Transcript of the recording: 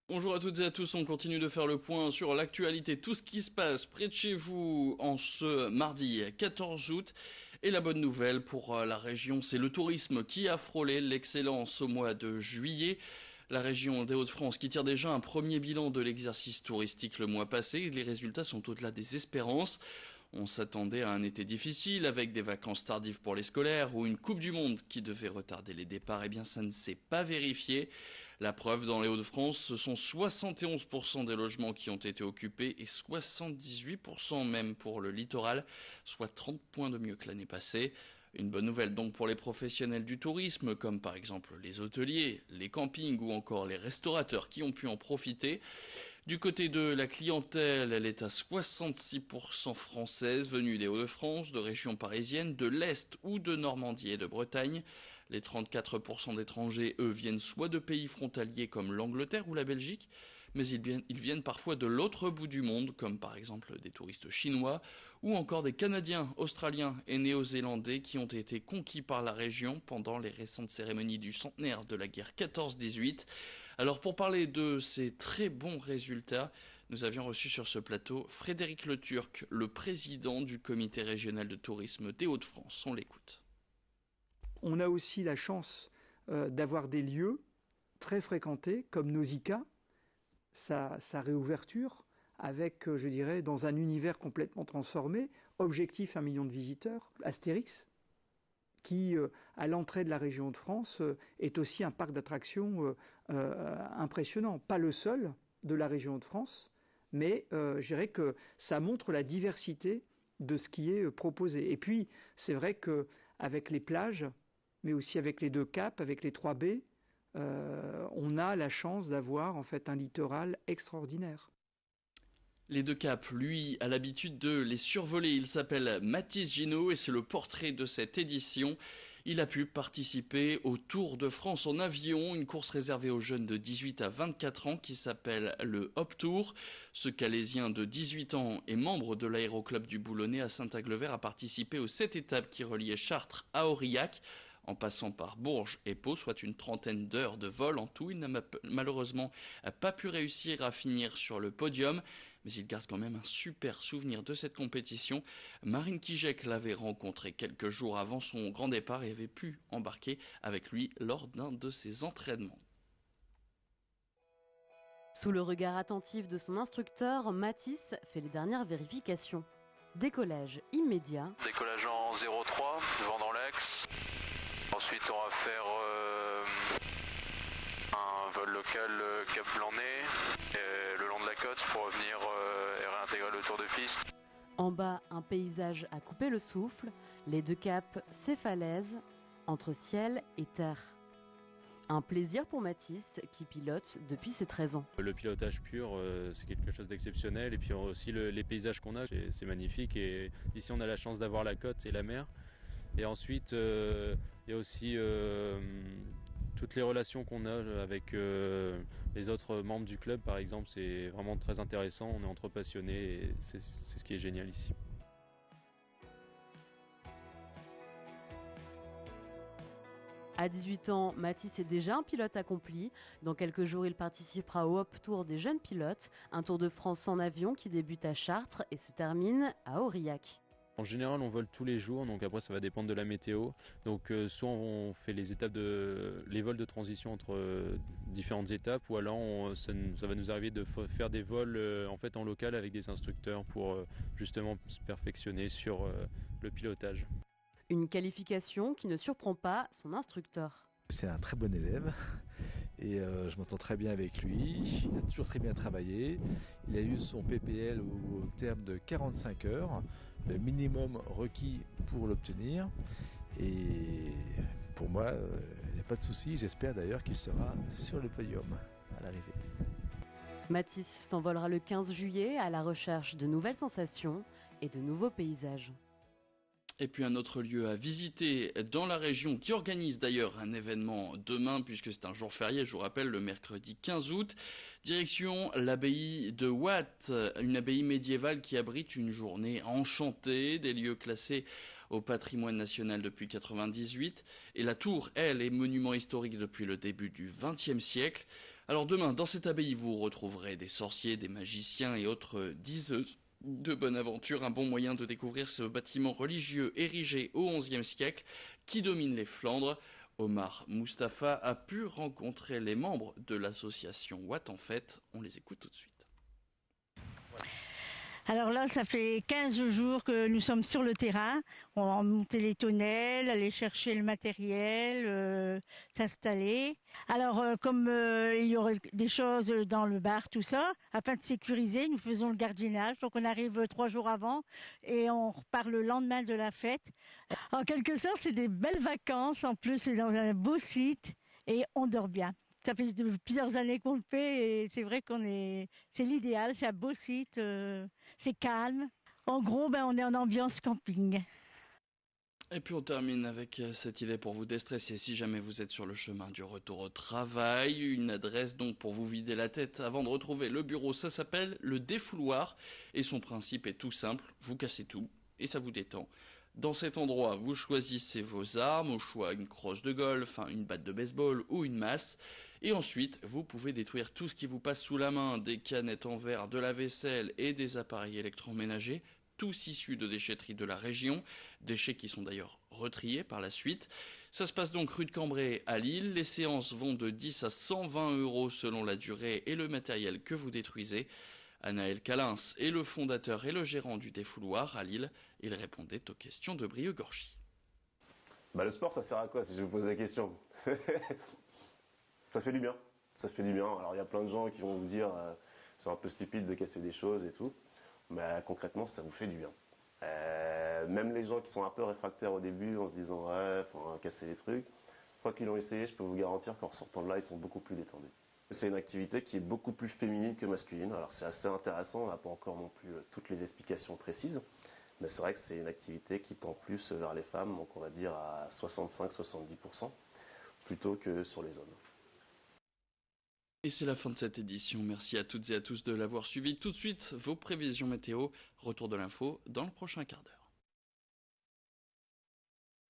Bonjour à toutes et à tous, on continue de faire le point sur l'actualité, tout ce qui se passe près de chez vous en ce mardi 14 août. Et la bonne nouvelle pour la région, c'est le tourisme qui a frôlé l'excellence au mois de juillet. La région des Hauts-de-France qui tire déjà un premier bilan de l'exercice touristique le mois passé, les résultats sont au-delà des espérances. On s'attendait à un été difficile avec des vacances tardives pour les scolaires ou une Coupe du Monde qui devait retarder les départs. Eh bien, ça ne s'est pas vérifié. La preuve, dans les Hauts-de-France, ce sont 71% des logements qui ont été occupés et 78% même pour le littoral, soit 30 points de mieux que l'année passée. Une bonne nouvelle donc pour les professionnels du tourisme, comme par exemple les hôteliers, les campings ou encore les restaurateurs qui ont pu en profiter. Du côté de la clientèle, elle est à 66% française, venue des Hauts-de-France, de régions parisiennes, de l'Est ou de Normandie et de Bretagne. Les 34% d'étrangers, eux, viennent soit de pays frontaliers comme l'Angleterre ou la Belgique, mais ils viennent parfois de l'autre bout du monde, comme par exemple des touristes chinois, ou encore des Canadiens, Australiens et Néo-Zélandais qui ont été conquis par la région pendant les récentes cérémonies du centenaire de la guerre 14-18. Alors pour parler de ces très bons résultats, nous avions reçu sur ce plateau Frédéric Le Turc, le président du comité régional de tourisme des Hauts-de-France. On l'écoute. On a aussi la chance d'avoir des lieux très fréquentés comme Nausicaa, sa réouverture avec, je dirais, dans un univers complètement transformé, objectif 1 million de visiteurs, Astérix, qui, à l'entrée de la région de France, est aussi un parc d'attractions impressionnant. Pas le seul de la région de France, mais je dirais que ça montre la diversité de ce qui est proposé. Et puis, c'est vrai qu'avec les plages, mais aussi avec les 2 caps, avec les 3 baies, on a la chance d'avoir en fait un littoral extraordinaire. Les 2 caps, lui, a l'habitude de les survoler. Il s'appelle Mathis Ginaud et c'est le portrait de cette édition. Il a pu participer au Tour de France en avion, une course réservée aux jeunes de 18 à 24 ans qui s'appelle le Hop Tour. Ce Calaisien de 18 ans et membre de l'aéroclub du Boulonnais à Saint-Aglever a participé aux 7 étapes qui reliaient Chartres à Aurillac, en passant par Bourges et Pau, soit une trentaine d'heures de vol en tout. Il n'a malheureusement pas pu réussir à finir sur le podium, mais il garde quand même un super souvenir de cette compétition. Marine Kijek l'avait rencontré quelques jours avant son grand départ et avait pu embarquer avec lui lors d'un de ses entraînements. Sous le regard attentif de son instructeur, Mathis fait les dernières vérifications. Décollage immédiat. Décollage en 0,3, vent dans l'axe. Ensuite, on va faire un vol local Cap Blanc-Nez, le long de la côte pour revenir et réintégrer le tour de piste. En bas, un paysage à couper le souffle. Les 2 caps, ces falaises, entre ciel et terre. Un plaisir pour Mathis, qui pilote depuis ses 13 ans. Le pilotage pur, c'est quelque chose d'exceptionnel. Et puis aussi les paysages qu'on a, c'est magnifique. Et ici, on a la chance d'avoir la côte et la mer. Et ensuite, il y a aussi toutes les relations qu'on a avec les autres membres du club, par exemple. C'est vraiment très intéressant. On est entre passionnés et c'est ce qui est génial ici. À 18 ans, Mathis est déjà un pilote accompli. Dans quelques jours, il participera au Hop Tour des jeunes pilotes, un Tour de France en avion qui débute à Chartres et se termine à Aurillac. En général, on vole tous les jours, donc après ça va dépendre de la météo. Donc soit on fait les vols de transition entre différentes étapes, ou alors ça va nous arriver de faire des vols en local avec des instructeurs pour justement se perfectionner sur le pilotage. Une qualification qui ne surprend pas son instructeur. C'est un très bon élève et je m'entends très bien avec lui. Il a toujours très bien travaillé. Il a eu son PPL au terme de 45 heures, le minimum requis pour l'obtenir. Et pour moi, il n'y a pas de souci. J'espère d'ailleurs qu'il sera sur le podium à l'arrivée. Mathis s'envolera le 15 juillet à la recherche de nouvelles sensations et de nouveaux paysages. Et puis un autre lieu à visiter dans la région qui organise d'ailleurs un événement demain puisque c'est un jour férié, je vous rappelle, le mercredi 15 août. Direction l'abbaye de Watt, une abbaye médiévale qui abrite une journée enchantée, des lieux classés au patrimoine national depuis 1998. Et la tour, elle, est monument historique depuis le début du XXe siècle. Alors demain, dans cette abbaye, vous retrouverez des sorciers, des magiciens et autres diseuses de bonne aventure, un bon moyen de découvrir ce bâtiment religieux érigé au XIe siècle qui domine les Flandres. Omar Mustapha a pu rencontrer les membres de l'association Watt en Fête. On les écoute tout de suite. Alors là, ça fait 15 jours que nous sommes sur le terrain. On va monter les tonnelles, aller chercher le matériel, s'installer. Alors, comme il y aurait des choses dans le bar, tout ça, afin de sécuriser, nous faisons le gardiennage. Donc, on arrive 3 jours avant et on repart le lendemain de la fête. En quelque sorte, c'est des belles vacances. En plus, c'est dans un beau site et on dort bien. Ça fait plusieurs années qu'on le fait et c'est vrai c'est l'idéal, c'est un beau site, c'est calme. En gros, on est en ambiance camping. Et puis on termine avec cette idée pour vous déstresser si jamais vous êtes sur le chemin du retour au travail. Une adresse donc pour vous vider la tête avant de retrouver le bureau, ça s'appelle le défouloir et son principe est tout simple, vous cassez tout et ça vous détend. Dans cet endroit, vous choisissez vos armes, au choix une crosse de golf, une batte de baseball ou une masse. Et ensuite, vous pouvez détruire tout ce qui vous passe sous la main, des canettes en verre, de la vaisselle et des appareils électroménagers, tous issus de déchetteries de la région, déchets qui sont d'ailleurs retriés par la suite. Ça se passe donc rue de Cambrai à Lille. Les séances vont de 10 à 120 € selon la durée et le matériel que vous détruisez. Anaël Calins est le fondateur et le gérant du défouloir à Lille. Il répondait aux questions de Brieux-Gorgy. Le sport, ça sert à quoi si je vous pose la question? Ça fait du bien. Ça fait du bien. Alors il y a plein de gens qui vont vous dire c'est un peu stupide de casser des choses et tout. Mais concrètement, ça vous fait du bien. Même les gens qui sont un peu réfractaires au début en se disant ouais, faut casser les trucs, une fois qu'ils l'ont essayé, je peux vous garantir qu'en sortant de là, ils sont beaucoup plus détendus. C'est une activité qui est beaucoup plus féminine que masculine. Alors c'est assez intéressant, on n'a pas encore non plus toutes les explications précises. Mais c'est vrai que c'est une activité qui tend plus vers les femmes, donc on va dire à 65-70%, plutôt que sur les hommes. Et c'est la fin de cette édition. Merci à toutes et à tous de l'avoir suivi. Tout de suite, vos prévisions météo. Retour de l'info dans le prochain quart d'heure.